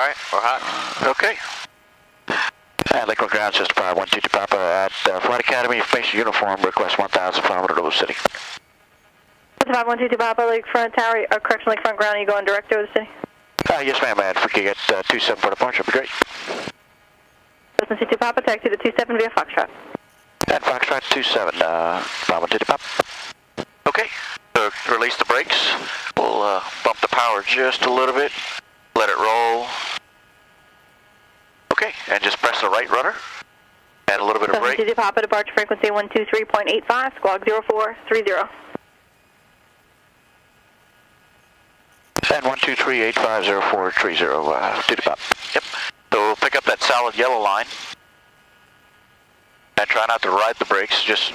right, we're hot. Okay. And Liquid Ground System 512 Papa at Flight Academy, Information Uniform, request 1,500 over the city. 512 Papa, Lakefront Tower, correction, Lakefront Ground, are you going direct over the city? Yes, ma'am, if we could get 27 for departure, that'd be great. Listen to Papa, taxi to 27 via Foxtrot. And Foxtrot 27, 512 Papa. Okay, so release the brakes. We'll bump the power just a little bit, let it roll. Okay, and just press the right rudder. Add a little bit of brake. 722 Papa, departure frequency 123.85, squawk 0430. And 123-850430, to the pop. Yep. So we'll pick up that solid yellow line. And try not to ride the brakes, just,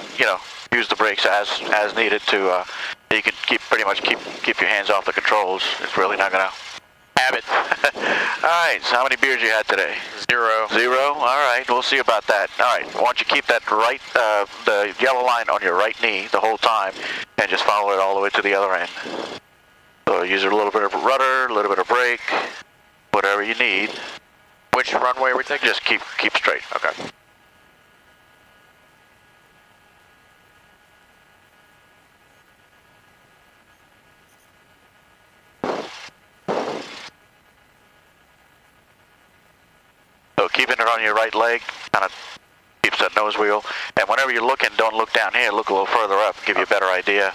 use the brakes as needed to, you can pretty much keep your hands off the controls. It's really not gonna have it. Alright, so how many beers you had today? 0. 0? Alright, we'll see about that. Alright, why don't you keep that right, the yellow line on your right knee the whole time, and just follow it all the way to the other end. So use a little bit of rudder, a little bit of brake, whatever you need. Which runway are we taking? Just keep straight. Okay. So keeping it on your right leg kind of keeps that nose wheel. And whenever you're looking, don't look down here, look a little further up, give you a better idea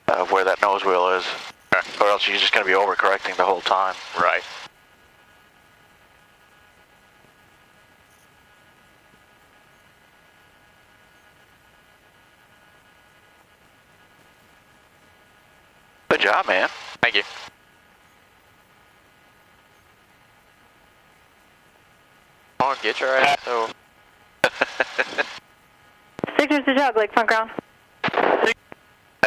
of where that nose wheel is. Okay. Or else you're just going to be overcorrecting the whole time. Right. Good job, man. Thank you. Come on, get your ass over. Signals to Jug, Lakefront Ground.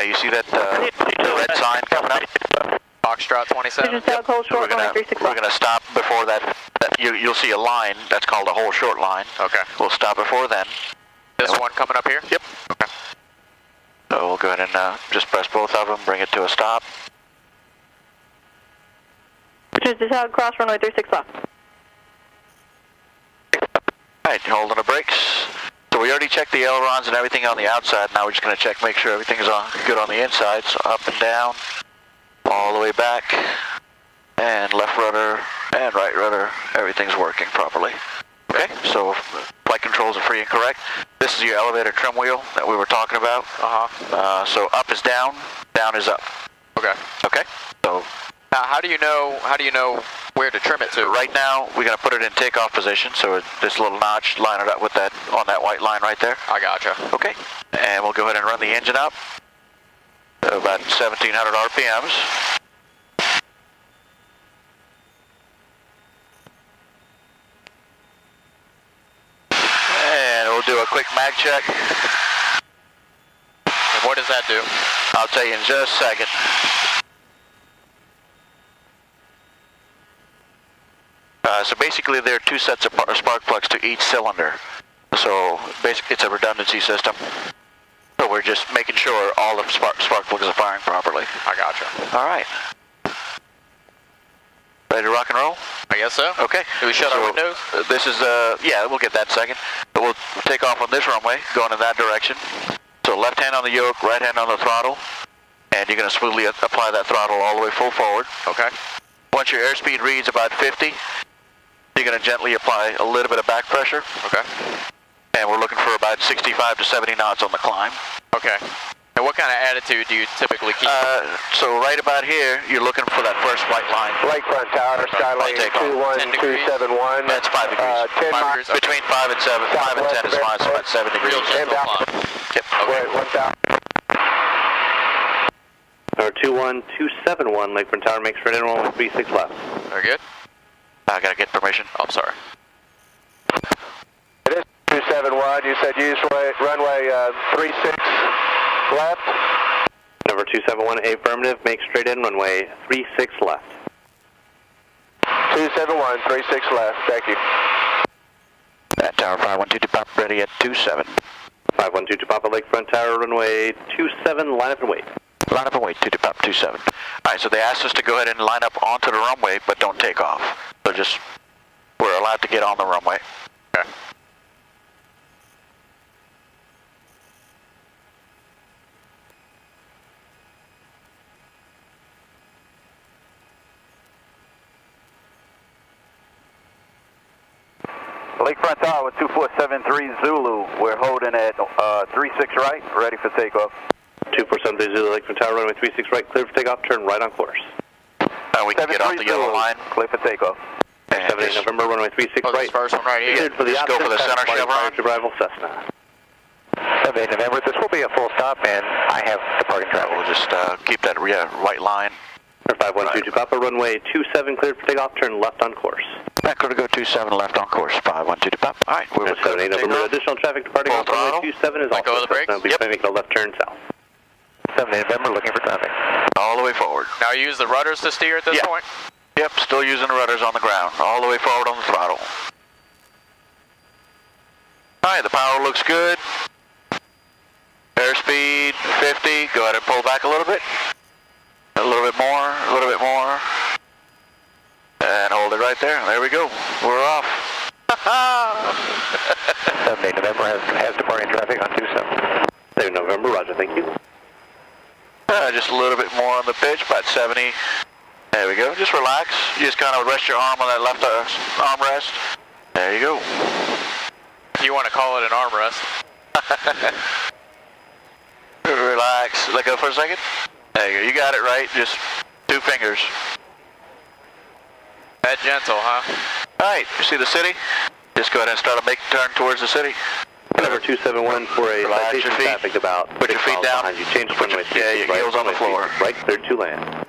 You see that red sign coming up? Foxtrot 27. Signals to Jug, hold short, We're gonna stop before that. You'll see a line that's called a whole short line. Okay. We'll stop before then. This one coming up here? Yep. Okay. So we'll go ahead and just press both of them, bring it to a stop. Signals to Jug, cross runway 36 left. Alright, holding the brakes. So we already checked the ailerons and everything on the outside. Now we're just going to check, make sure everything's good on the inside. So up and down, all the way back, and left rudder and right rudder. Everything's working properly. Okay, so flight controls are free and correct. This is your elevator trim wheel that we were talking about. So up is down, down is up. Okay. Okay. So now, how do you know where to trim it to? Right now, we're going to put it in takeoff position. So this little notch, line it up with that on that white line right there. I gotcha. Okay. And we'll go ahead and run the engine up. About 1,700 RPMs. And we'll do a quick mag check. And what does that do? I'll tell you in just a second. So basically there are two sets of spark plugs to each cylinder. So basically it's a redundancy system. So we're just making sure all the spark plugs are firing properly. I gotcha. All right. Ready to rock and roll? I guess so. Okay. Do we shut our windows? This is, yeah, we'll get that in a second. But we'll take off on this runway, going in that direction. So left hand on the yoke, right hand on the throttle. And you're going to smoothly apply that throttle all the way full forward. Okay. Once your airspeed reads about 50, you're going to gently apply a little bit of back pressure. Okay. And we're looking for about 65 to 70 knots on the climb. Okay. And what kind of attitude do you typically keep? So right about here, you're looking for that first white line. Lakefront Tower, Skylane 21271. That's 5 degrees. 10 miles. Between 5 and 7. 5 and 10 is fine, so about 7 degrees. Real gentle climb. Yep. Okay. 21271, Lakefront Tower makes right in 136 left. Very good. I gotta get permission. Oh, I'm sorry. It is 271. You said use runway 36 left. Number 271, affirmative. Make straight in runway 36 left. 271, 36 left. Thank you. That Tower 512 to pop ready at 27. 512 to Papa, Lakefront Tower, runway 27. Line up and wait. Line up and wait, 2 to pop 27. Alright, so they asked us to go ahead and line up onto the runway, but don't take off. So just, we're allowed to get on the runway. Okay. Lakefront Tower with 2473 Zulu. We're holding at 36 right, ready for takeoff. 2473 Zulu, Lakefront Tower, runway 36 right, clear for takeoff, turn right on course. We can get off the yellow line. Clear for takeoff. 78 November, runway 36 right. This first one right here. Cleared for the Just go for the center chevron. To arrival Cessna. 78 November, this will be a full stop and I have departing traffic. We'll just keep that white line. 5122 Papa, runway 27 cleared for takeoff, turn left on course. Back going to go 27 left on course, 512 Papa. All right, we're 78 November, additional traffic departing off runway 27 is Let go of the brakes. Be making a left turn south. 78 November, looking for traffic. all the way forward. Now you use the rudders to steer at this point? Yep, still using the rudders on the ground, all the way forward on the throttle. All right, the power looks good. Airspeed 50, go ahead and pull back a little bit. A little bit more, a little bit more. And hold it right there. There we go. We're off. 78 November has departing traffic on 27. 7 November, roger, thank you. Just a little bit more on the pitch, about 70. There we go. Just relax. You just kind of rest your arm on that left armrest. There you go. You want to call it an armrest. Relax. Let go for a second. There you go. You got it right. Just 2 fingers. That gentle, huh? All right. You see the city? Just go ahead and start to make a turn towards the city. Number 271 for a Relax your feet. traffic about Put your feet down. behind you. Change Put your, your heels on the floor. Right, clear to land.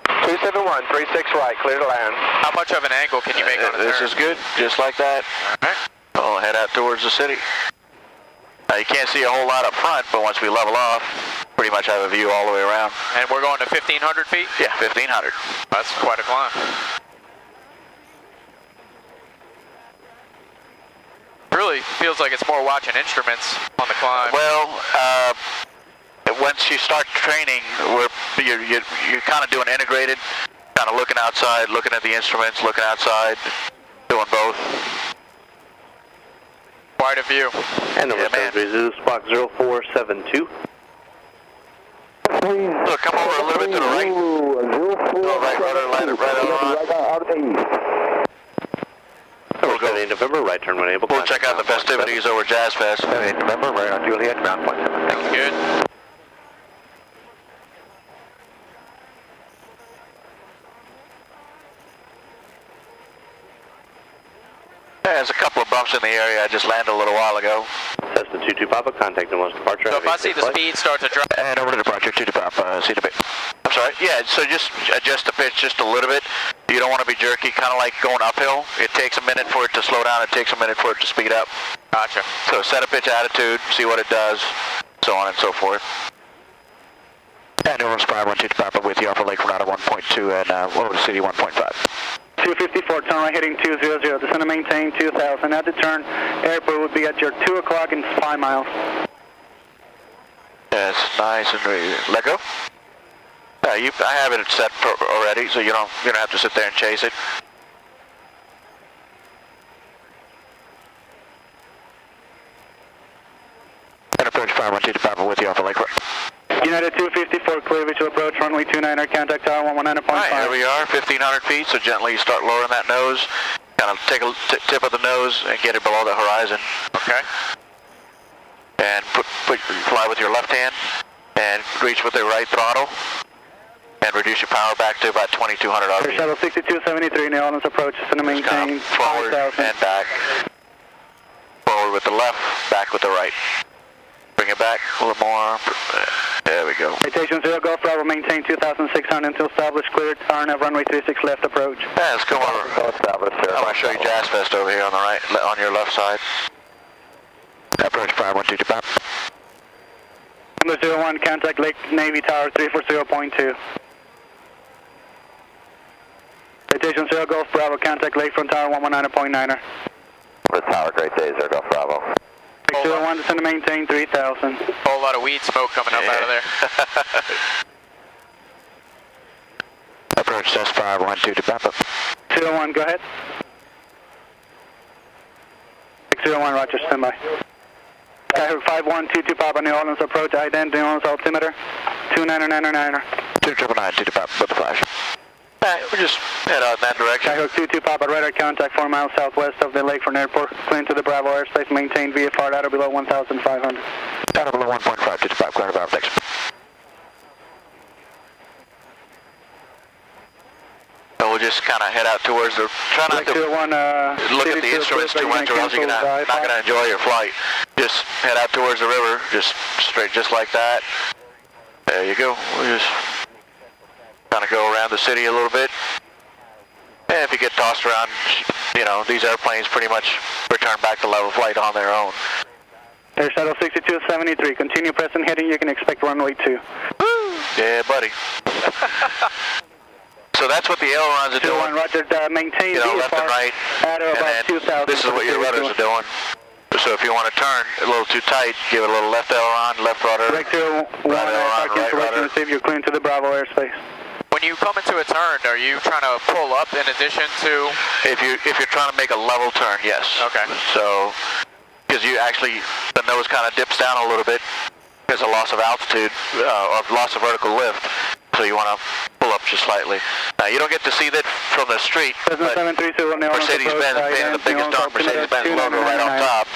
271, 36 right, clear to land. How much of an angle can you make on a This turn? is good. Just like that. All right. I'll head out towards the city. Now you can't see a whole lot up front, but once we level off, pretty much have a view all the way around. And we're going to 1,500 feet? Yeah, 1,500. That's quite a climb. Really feels like it's more watching instruments on the climb. Well, once you start training, you're kind of doing integrated, kind of looking outside, looking at the instruments, looking outside, doing both. Quite a view. And number 73 Zulu, Squawk 0472. Look, come over a little bit to the right. Go right, right out of the We'll go in November, right turn when able. We'll check out the festivities over Jazz Fest. 78 November, right on Juliet, ground point 7. Thank you. Good. There's a couple of bumps in the area. I just landed a little while ago. Cessna 22 Papa, contact Northwest departure. So if I see the speed start to drop, And over to departure, 2 to Papa, see the bit. I'm sorry, yeah, so just adjust the pitch just a little bit. You don't want to be jerky, kind of like going uphill. It takes a minute for it to slow down, it takes a minute for it to speed up. gotcha. So set a pitch attitude, see what it does, so on and so forth. And Northwest 512 to Papa with you off of Lake Renata 1.2 and over to City 1.5. 254, turn right heading 200, descend and maintain 2000. At the turn, airport would be at your 2 o'clock and 5 miles. Yes, nice and ready. Let go. I have it set already, so you don't have to sit there and chase it. And approach 512 to Papa with you off of Lake Renata. United 254, clear visual approach, runway 29, contact tower 119.5. All right, here we are, 1,500 feet, so gently start lowering that nose. Kind of take a tip of the nose and get it below the horizon. Okay. And fly with your left hand and reach with the right throttle and reduce your power back to about 2,200 Air RPM. Shuttle 6273, New Orleans approach, descend and Just kind maintain of forward 5,000. and back. Forward with the left, back with the right. Bring it back a little more. There we go. Citation 0, Golf Bravo, maintain 2,600 until established, cleared, turn of runway 36 left approach. Yeah, let's go over. I'm going to show you Jazz Fest over here on the right, on your left side. Approach 512 to Papa. Number 01, contact Lake Navy Tower 340.2. Citation 0, Golf Bravo, contact Lakefront Tower 119.9er. For the tower, great days there, Golf Bravo. 01, descend to maintain 3,000. Whole lot of weed smoke coming up out of there. Approach S512 to Papa. 601, go ahead. 601, Roger, standby. Skyhook 5122 Papa, New Orleans approach, ident, New Orleans altimeter, 2999er. 2999, 22 Papa, with the flash. Alright, we'll just head out in that direction. Skyhook 22 Papa, radar contact 4 miles southwest of the Lakefront Airport. Clean to the Bravo airspace, maintain VFR data below 1,500. Data below 1.5, 25, ground about next. So we'll just kind of head out towards the, try not to look at the instruments too much or else you're not going to enjoy your flight. Just head out towards the river, just straight, just like that. There you go. We'll just kind of go around the city a little bit. And if you get tossed around, you know, these airplanes pretty much return back to level flight on their own. Air Shuttle 6273, continue pressing heading, you can expect runway 2. Woo! Yeah, buddy. So that's what the ailerons are doing. Roger, maintain left and right, at about 2,000. This is what your rudders are doing. So if you want to turn a little too tight, give it a little left aileron, left rudder, Direct 01, right aileron, right rudder. Receive, you're clean to the Bravo airspace. When you come into a turn, are you trying to pull up in addition to? If you're trying to make a level turn, yes. Okay. So, because you actually, the nose kind of dips down a little bit because of loss of altitude, or loss of vertical lift. So you want to pull up just slightly. Now you don't get to see that from the street, but Mercedes-Benz painted the biggest darn Mercedes-Benz logo right on top.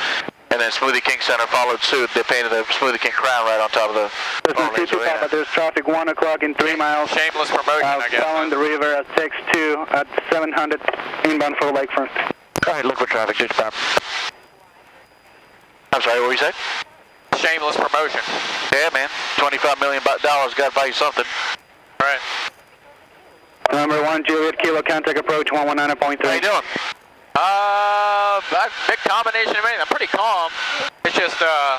And then Smoothie King Center followed suit. They painted the Smoothie King crown right on top of the Papa, there's traffic 1 o'clock in 3 miles. Shameless promotion, I guess. Following the river at 6-2 at 700 inbound for Lakefront. All right, look for traffic, just about. I'm sorry, what were you saying? Shameless promotion. Yeah, man. $25 million got to buy you something. Right. Number 1, Juliet Kilo, contact approach 119.3. How you doing? Big combination of everything. I'm pretty calm. It's just a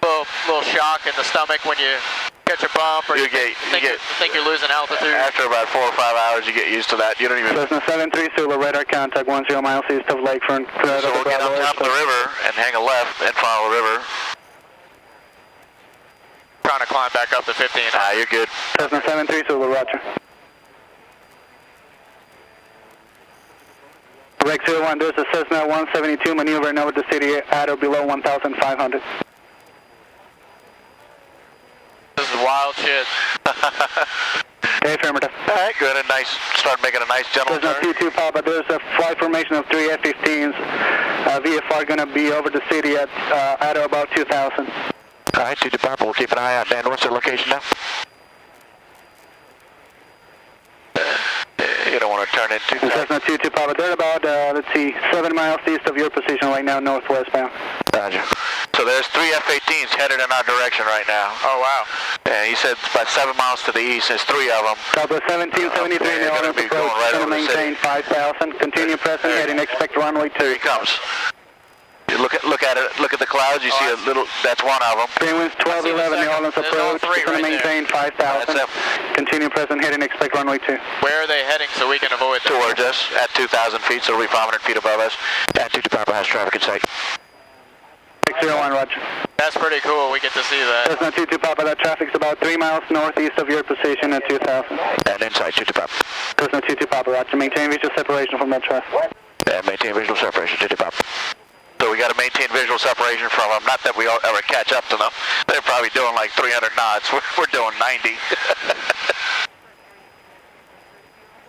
little shock in the stomach when you catch a bump or think you're losing altitude. After about 4 or 5 hours, you get used to that. You don't even. Cessna 73 Zulu, radar contact 10 miles east of Lakefront. So we'll get on top of the river and hang a left and follow the river. Trying to climb back up to 15. Ah, you're good. Cessna 73 Zulu, roger. Rex 01, there's a Cessna 172 maneuvering over the city at or below 1,500. This is wild shit. Okay, affirmative. All right, good and nice. Start making a nice gentle turn. Cessna 22 Papa, there's a flight formation of 3 F-15s. VFR going to be over the city at or about 2,000. All right, 22 Papa, we'll keep an eye out. Dan, what's the location now? You don't want to turn it too fast. Cessna 22 Papa, they're about, let's see, 7 miles east of your position right now, northwest bound. Roger. So there's 3 F-18s headed in our direction right now. Oh, wow. And he said it's about 7 miles to the east. There's 3 of them. Papa 1773 in the Orleans approach, right going to maintain 5,000. Continue pressing heading, expect runway 2. Here he comes. You look at it. Look at the clouds. You see a little. That's one of them. Greenwinds 1211, the Orleans approach. Going to maintain 5,000. Continue pressing heading, expect runway 2. Where are they heading so we can avoid them? Towards us at 2,000 feet, so it'll be 500 feet above us. At 22 Papa has traffic in sight. 601, roger. That's pretty cool. We get to see that. Cessna 22 Papa, that traffic's about 3 miles northeast of your position at 2,000. And inside 22 Papa. Cessna 22 Papa, roger. Maintain visual separation from that traffic. And maintain visual separation 22 Papa. So we got to maintain visual separation from them. Not that we all ever catch up to them. They're probably doing like 300 knots. We're doing 90.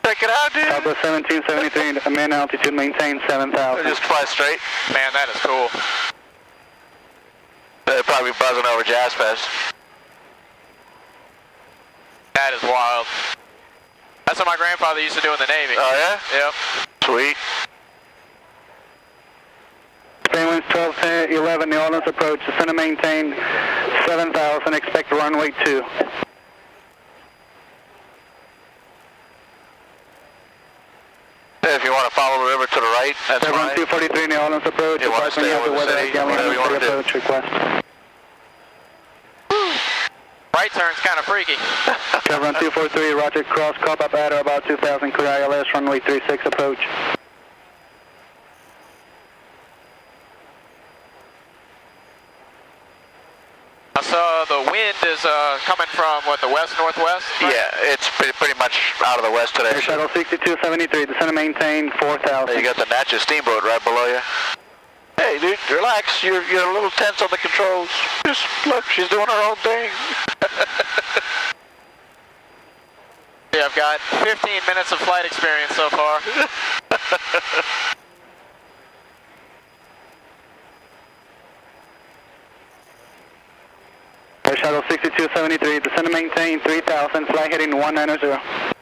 Check it out, dude. Papa 1773, main altitude, maintain 7,000. Just fly straight. Man, that is cool. They're probably buzzing over Jazz Fest. That is wild. That's what my grandfather used to do in the Navy. Oh, yeah? Yep. Sweet. Greenwinds 1211, New Orleans approach, descend to maintain 7,000, expect runway 2. If you want to follow the river to the right, that's fine. 243, New Orleans approach, you want to stay over the city, whatever you want to do. Request. Right turn's kind of freaky. Chevron 243, roger, cross, cop up at or about 2,000, clear ILS, runway 36 approach. I saw the wind is coming from, what, the west-northwest? Right? Yeah, it's pretty much out of the west today. Air Shuttle 6273, descend and maintain 4,000. You got the Natchez Steamboat right below you. Hey, dude, relax. You're a little tense on the controls. Just look, she's doing her own thing. Yeah, I've got 15 minutes of flight experience so far. Air Shuttle 6273, descend and maintain 3,000, fly heading 190.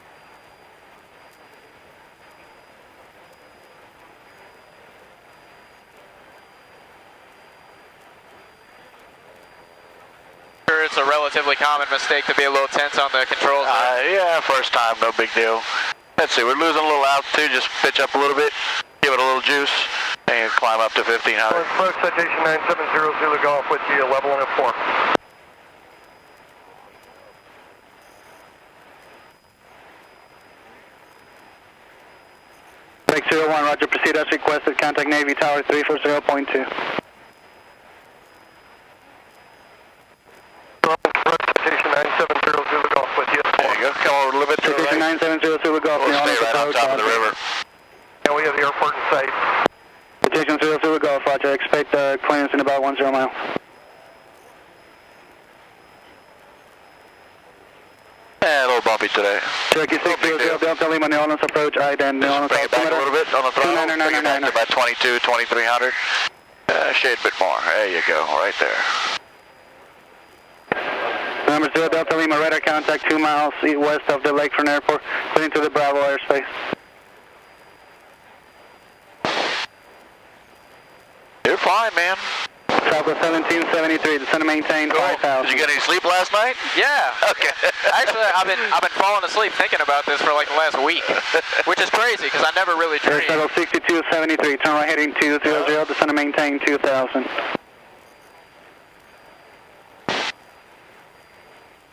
It's a relatively common mistake to be a little tense on the controls. Yeah, first time, no big deal. Let's see, we're losing a little altitude, just pitch up a little bit, give it a little juice, and climb up to 1,500. Approach citation 970 Zulu Golf with you, level and at 4. Take 01, roger, proceed as requested, contact Navy Tower 340.2. Citation 970 Zulu Golf with you. There you go, come over a little bit to the Citation right. 970 Zulu Golf, We'll stay right on top of the river. Yeah, we have the airport in sight. Citation 00 Zulu Golf, roger, expect clearance in about 10 miles. Yeah, a little bumpy today. Cherokee 600 Delta Lima, New Orleans approach, IDEN, New Orleans Bring it back a little bit on the throttle. Bring it back to about 22, 2300. Shade a bit more. There you go, right there. Number 0 Delta Lima, radar contact 2 miles west of the Lakefront Airport, heading to the Bravo airspace. You're fine, man. Southwest 1773, descend and maintain 5,000. Did you get any sleep last night? Yeah. Okay. Actually, I've been falling asleep thinking about this for like the last week, which is crazy because I never really Air dreamed. Shuttle 6273, turn right heading 200, descend and maintain 2,000.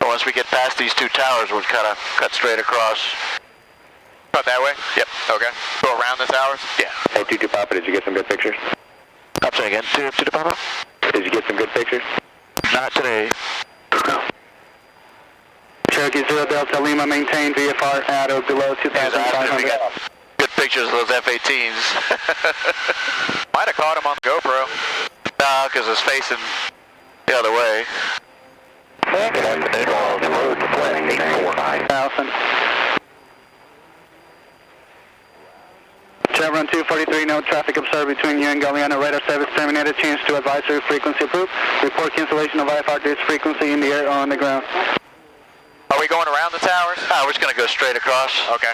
Once we get past these two towers, we'll kind of cut straight across. Cut that way? Yep. Okay. Go around the towers? Yeah. Hey, 22 Papa, did you get some good pictures? I'm saying again, to the Papa? Did you get some good pictures? Not today. Cherokee 0 Delta Lima, maintain VFR at or below We 2,500. got good pictures of those F-18s. Might have caught him on the GoPro. No, because it's facing the other way. 1,000. Chevron 243, no traffic observed between you and Galeana. Radar service terminated. Change to advisory frequency approved. Report cancellation of IFR this frequency in the air or on the ground. Are we going around the towers? We're just going to go straight across. Okay.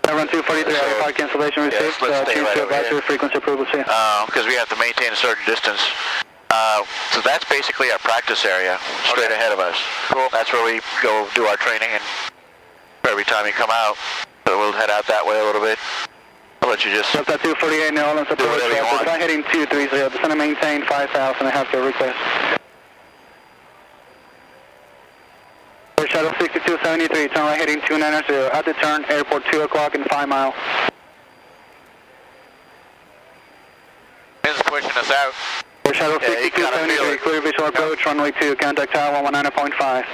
Chevron 243, IFR cancellation received. let's stay Change right to over advisory here. frequency approved. See. Because we have to maintain a certain distance. So that's basically our practice area, straight ahead of us. Cool. That's where we go do our training, and every time you come out, so we'll head out that way a little bit. I'll let you just Delta 248, New Orleans approach. whatever you want. Fly heading 230, descend and maintain 5,000. I have your request. Air Shuttle 6273, turn right heading 290. At the turn, airport 2 o'clock and 5 miles. Wind's pushing us out. Air Shuttle Yeah, you gotta feel 6273, it. clear visual approach, runway 2, contact tower 119.5.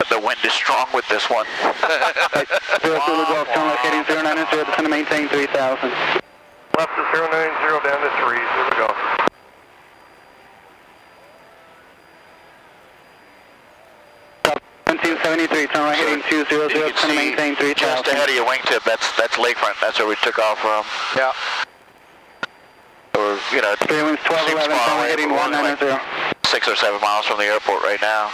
the wind is strong with this one. 0 Zulu Golf, turn right heading 090, descend and maintain 3,000. Left is 090 down to 3, Zulu Golf. Top 1773, turn right heading 200, You descend can and see maintain just 3,000. ahead of your wingtip, that's Lakefront. That's where we took off from. Yeah. Or, you know, Three winds 1211, far turn away, right heading but we're only 190. 6 or 7 miles from the airport right now.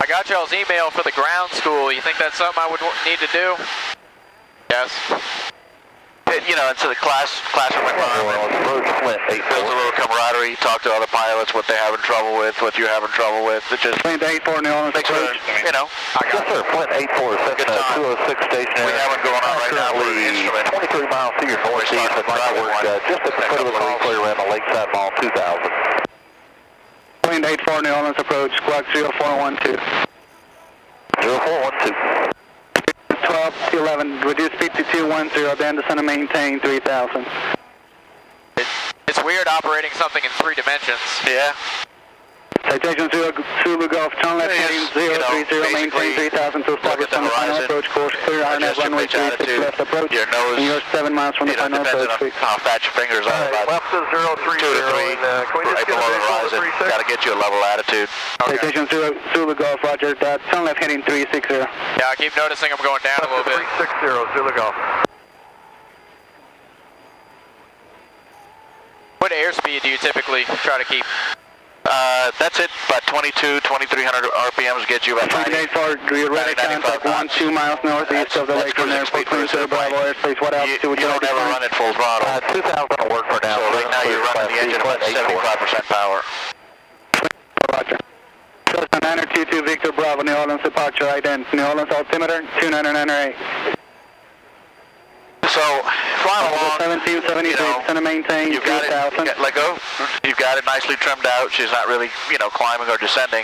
I got y'all's email for the ground school. You think that's something I would need to do? Yes. You know, it's a classroom environment. Builds a little camaraderie. Talk to other pilots, what they're having trouble with, what you're having trouble with. It just Plane 84, New Orleans makes approach. it, you know. I got it. Flint 84, Good time. 206 station. We have one going on right now for the instrument. 23 miles to your northeast of Broward, just at the foot of the lake clear around the Lakeside Mall 2000. Plane 84, New Orleans approach, squawk 0412. 0412. 12 217, reduce speed to 210, then descend and maintain 3000. It's weird operating something in 3 dimensions. Yeah. Citation Zulu Golf, turn left heading 030, maintain 3000 to establish on the final approach course, clear RNF runway 36 left approach, your nose, and you're 7 miles from the final approach. Depends on how fat your fingers are, about left is 030, 2 to 3, right below the horizon. Got to get you a level attitude. Okay. Citation Zulu Golf, roger, turn left heading 360. Yeah, I keep noticing I'm going down a little bit. 360, Zulu Golf. What airspeed do you typically try to keep? That's it, about 2300 RPMs get you about 90. You're ready to contact 2 miles northeast of the lake from airport, clear to Bravo airspace. What altitude would you don't ever run at full throttle. 2000 will work for now. So right now you're running the engine about 75% power. Roger. Cessna 922 Victor Bravo, New Orleans departure, ident. New Orleans altimeter 2998. So, flying along, 1773, center maintain, you've got 2000. let go. You've got it nicely trimmed out. She's not really, climbing or descending.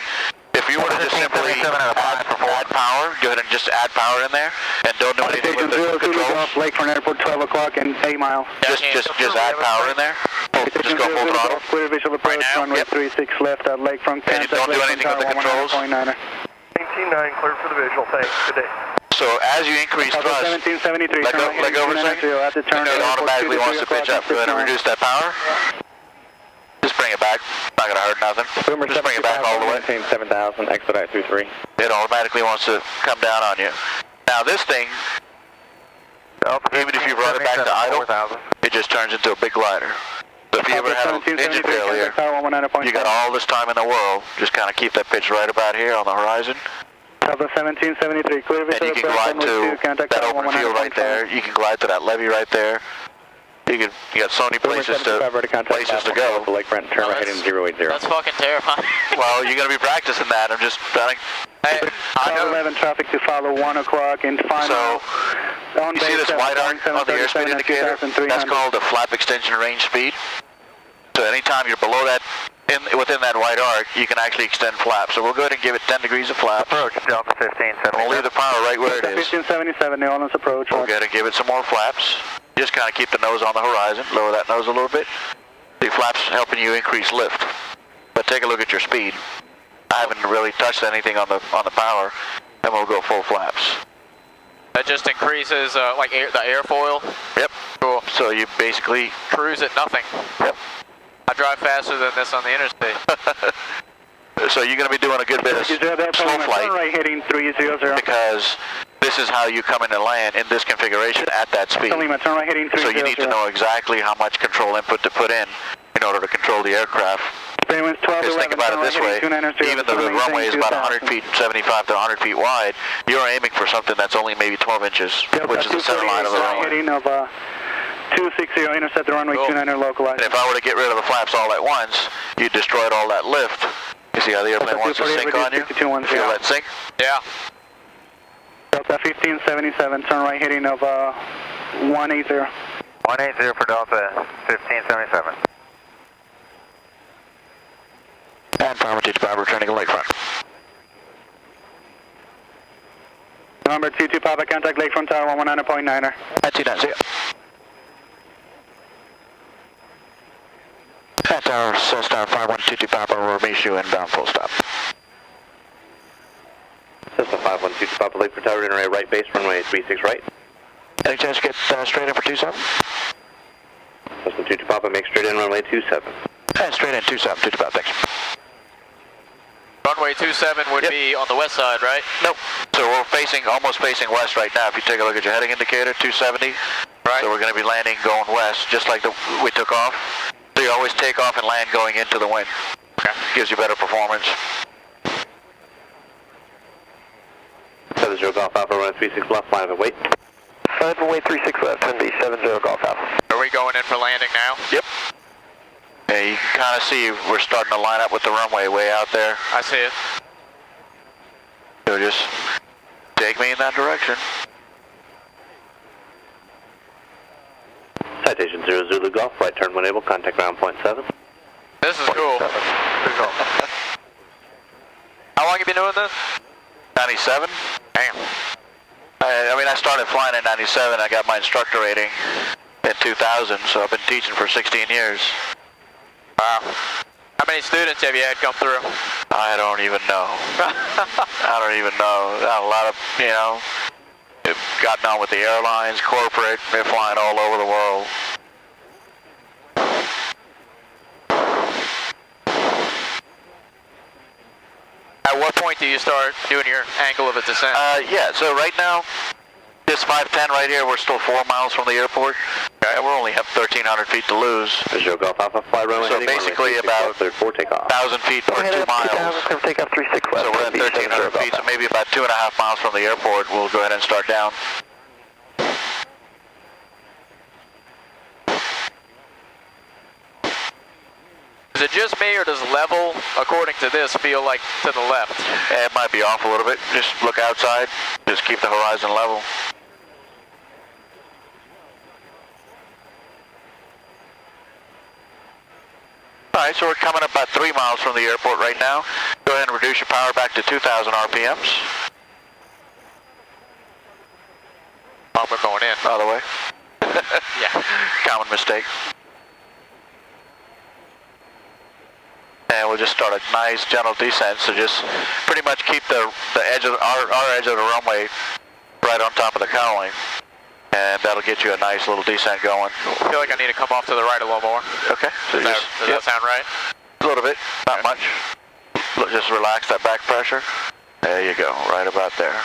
If you were to just simply add power, go ahead and just add power in there, and don't do anything with the controls. Lakefront Airport, 12 o'clock and 8 miles. Just add power in there. Just go full throttle. Clear visual approach, Right now? runway 36 left at Lakefront. And don't do anything with the controls. 199, clear for the visual. Thanks. Good day. So as you increase thrust, 1773, let go for a second. It automatically wants to pitch up. Go ahead and reduce that power. Just bring it back. Not going to hurt nothing. Just bring it back all the way. 7000, expedite 23. It automatically wants to come down on you. Now this thing, even if you run it back to idle, it just turns into a big glider. So if you ever have an engine failure, you got all this time in the world. Just kind of keep that pitch right about here on the horizon. Of the 1773, clear and you can glide to that open field right there. You can glide to that levee right there. You got so many places to go. Lakefront, turn right heading 080. That's fucking terrifying. Well, you're going to be practicing that. I'm just trying. Hey, I know. 11 traffic to follow 1 o'clock and final. So, you see this white arc on the airspeed indicator? That's called the flap extension range speed. So anytime you're below that, within that white arc, you can actually extend flap. So we'll go ahead and give it 10 degrees of flap. Approach, Delta 1577. We'll leave the power right where it is. 1577, New Orleans approach. We'll go ahead and give it some more flaps. Just kind of keep the nose on the horizon. Lower that nose a little bit. The flaps helping you increase lift. But take a look at your speed. I haven't really touched anything on the power, and we'll go full flaps. That just increases the airfoil. Yep. Cool. So you basically cruise at nothing. Yep. I drive faster than this on the interstate. So you're going to be doing a good bit of slow flight right heading 300. because this is how you come in and land in this configuration at that speed. Turn right heading 300. So you need to know exactly how much control input to put in order to control the aircraft. Because think about it this way, even though the runway is about 100 feet, 75 to 100 feet wide, you're aiming for something that's only maybe 12 inches, which is the center line of the runway. Heading of 260, intercept the runway 29 localized. And if I were to get rid of the flaps all at once, you destroyed all that lift. You see how the airplane wants to sink on you? Feel that sink? Yeah. Delta 1577, turn right heading of 180. 180 for Delta 1577. And Farmer 225 returning to Lakefront. Number 22 Papa, contact Lakefront Tower 119.9er. At 290. At Tower, Tower 5122 Papa, we'll meet you inbound full stop. Cessna 5122 Papa, Lakefront Tower, enter right base, runway 36 right. Any chance to get straight in for 27? Cessna 22 Papa, make straight in, runway 27. And straight in 27, 225, thanks. Runway 27 would be on the west side, right? Nope. So we're almost facing west right now. If you take a look at your heading indicator, 270. Right. So we're going to be landing going west, just like we took off. So you always take off and land going into the wind. Okay. Gives you better performance. 70 Golf Alpha, run 36 left, line of wait. Runway 36 left, 70 Golf Alpha. Are we going in for landing now? Yep. Yeah, you can kind of see we're starting to line up with the runway way out there. I see it. So just take me in that direction. Citation 0 Zulu Golf, right turn when able, contact ground point 7. This is cool. How long have you been doing this? 97. Damn. I mean, I started flying in 97. I got my instructor rating in 2000, so I've been teaching for 16 years. Wow. How many students have you had come through? I don't even know. I don't even know. A lot of, you know, have gotten on with the airlines, corporate, they're flying all over the world. At what point do you start doing your angle of a descent? Yeah, so right now, this 510 right here, we're still 4 miles from the airport. Okay, we only have 1,300 feet to lose. Visual Golf Alpha, fly runway. So basically about 1,000 feet for 2 miles. Take off 36 left. So we're at 1,300 feet, so maybe about 2.5 miles from the airport, we'll go ahead and start down. Is it just me, or does level, according to this, feel like to the left? It might be off a little bit. Just look outside. Just keep the horizon level. Alright, so we're coming up about 3 miles from the airport right now. Go ahead and reduce your power back to 2,000 RPMs. We're going in. By the way. Yeah. Common mistake. And we'll just start a nice gentle descent, so just pretty much keep the edge of our edge of the runway right on top of the cowling, and that'll get you a nice little descent going. I feel like I need to come off to the right a little more. Okay. So Does that sound right? A little bit, not much. Just relax that back pressure. There you go, right about there.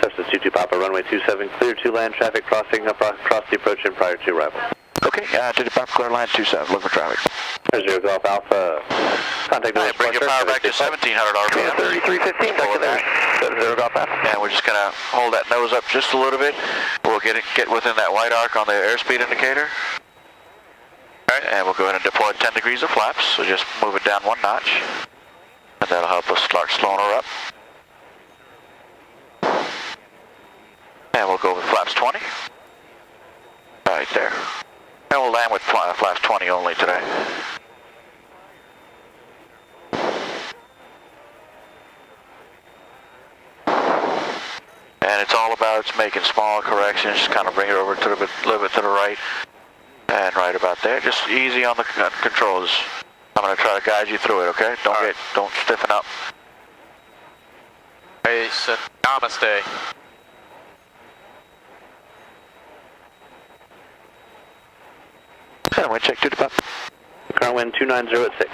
Substitute 2 Papa, runway 27, clear to land traffic crossing across the approach and prior to arrival. Okay, to the Papa, clear line 27, look for traffic. Visual Golf Alpha, contact Right, bring your power back to 1,700 RPM. 3315, back to there. Visual Golf Alpha. And we're just gonna hold that nose up just a little bit. We'll get within that white arc on the airspeed indicator. Alright, and we'll go ahead and deploy 10 degrees of flaps, so just move it down 1 notch. And that'll help us start slowing her up. And we'll go with flaps 20. Right there. And we'll land with flaps 20 only today. And it's all about making small corrections, just kind of bring it over to a little bit to the right. And right about there. Just easy on the controls. I'm going to try to guide you through it, okay? Don't stiffen up. Peace and namaste. And wind check to the top. Current wind 290 at 6.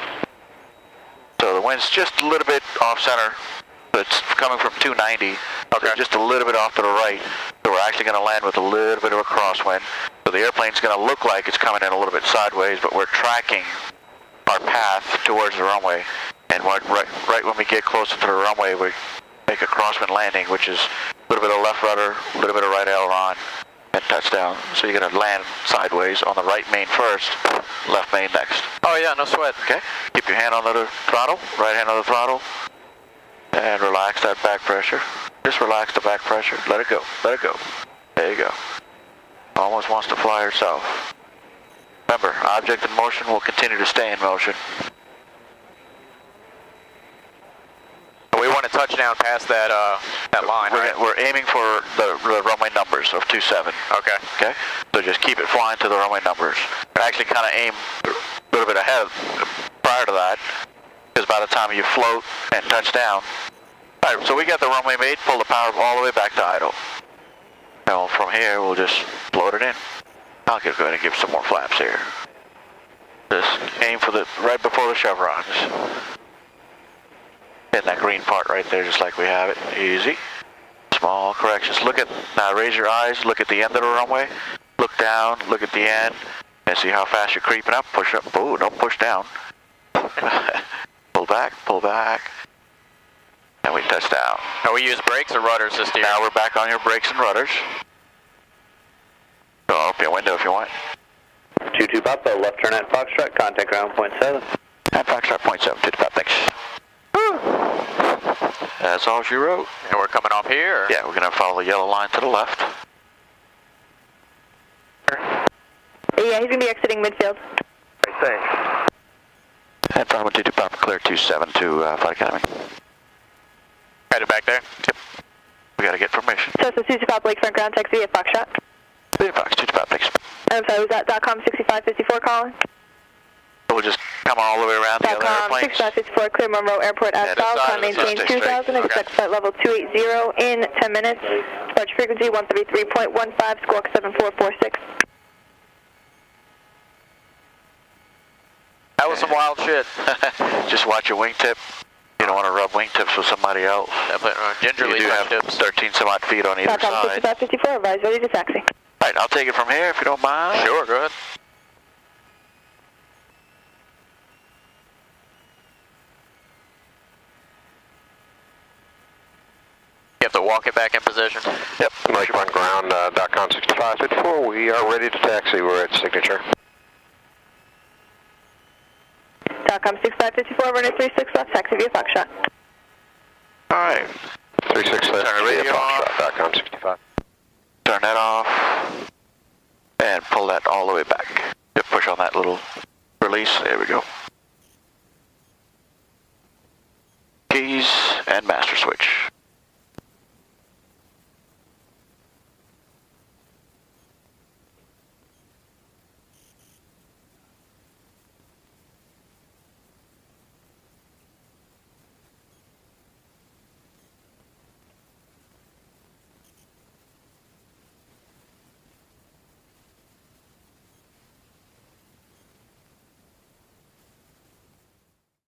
So the wind's just a little bit off center. It's coming from 290. Okay. So just a little bit off to the right. So we're actually going to land with a little bit of a crosswind. So the airplane's going to look like it's coming in a little bit sideways, but we're tracking our path towards the runway. And right when we get closer to the runway, we make a crosswind landing, which is a little bit of left rudder, a little bit of right aileron, and touchdown. So you're going to land sideways on the right main first, left main next. Oh yeah, no sweat. Okay. Keep your hand on the throttle, right hand on the throttle, and relax that back pressure. Just relax the back pressure. Let it go. Let it go. There you go. Almost wants to fly herself. Remember, object in motion will continue to stay in motion. We want to touch down past that line, right? We're aiming for the runway numbers of 27. Okay. Okay? So just keep it flying to the runway numbers. And actually kind of aim a little bit ahead prior to that, because by the time you float and touch down. All right, so we got the runway made, pull the power all the way back to idle. Now from here, we'll just float it in. I'll go ahead and give some more flaps here. Just aim for right before the chevrons. In that green part right there, just like we have it. Easy. Small corrections. Now raise your eyes, look at the end of the runway. Look down, look at the end, and see how fast you're creeping up. Push up. Oh, don't push down. Pull back, pull back. And we touch down. Now we use brakes or rudders this year? Now we're back on your brakes and rudders. Go open your window if you want. 22 Papa, left turn at Foxtrot, contact ground point 7. At Foxtrot point 7, 2 Papa, thanks. That's all she wrote. And we're coming off here? Yeah, we're going to follow the yellow line to the left. Yeah, he's going to be exiting midfield. Thanks. And Bravo 22 Papa, clear 27 to Flight Academy. Headed back there? Yep. Cessna 2 Papa Lake Front ground, taxi via Foxtrot. Via Fox, 2 Papa, thanks. I'm sorry, was that .com 6554 calling? We'll just come all the way around the other .com airplanes. 6554, clear Monroe Airport asphalt, climb maintain 2000, expect flight level 280 in 10 minutes. Departure frequency 133.15, squawk 7446. That was some wild shit. Just watch your wingtip. You don't want to rub wingtips with somebody else. Gingerly you do have tips. 13 some odd feet on either .com side. 6554, advise ready to taxi. Alright, I'll take it from here if you don't mind. Sure, go ahead. You have to walk it back in position. Yep, Lakefront ground, .com 6554. We are ready to taxi. We're at signature. .com 6554, runway 36 left, taxi via Foxtrot. Alright. 36 left, Turn the radio off. .com 65. Turn that off. And pull that all the way back. Just push on that little release. There we go. Keys and master switch.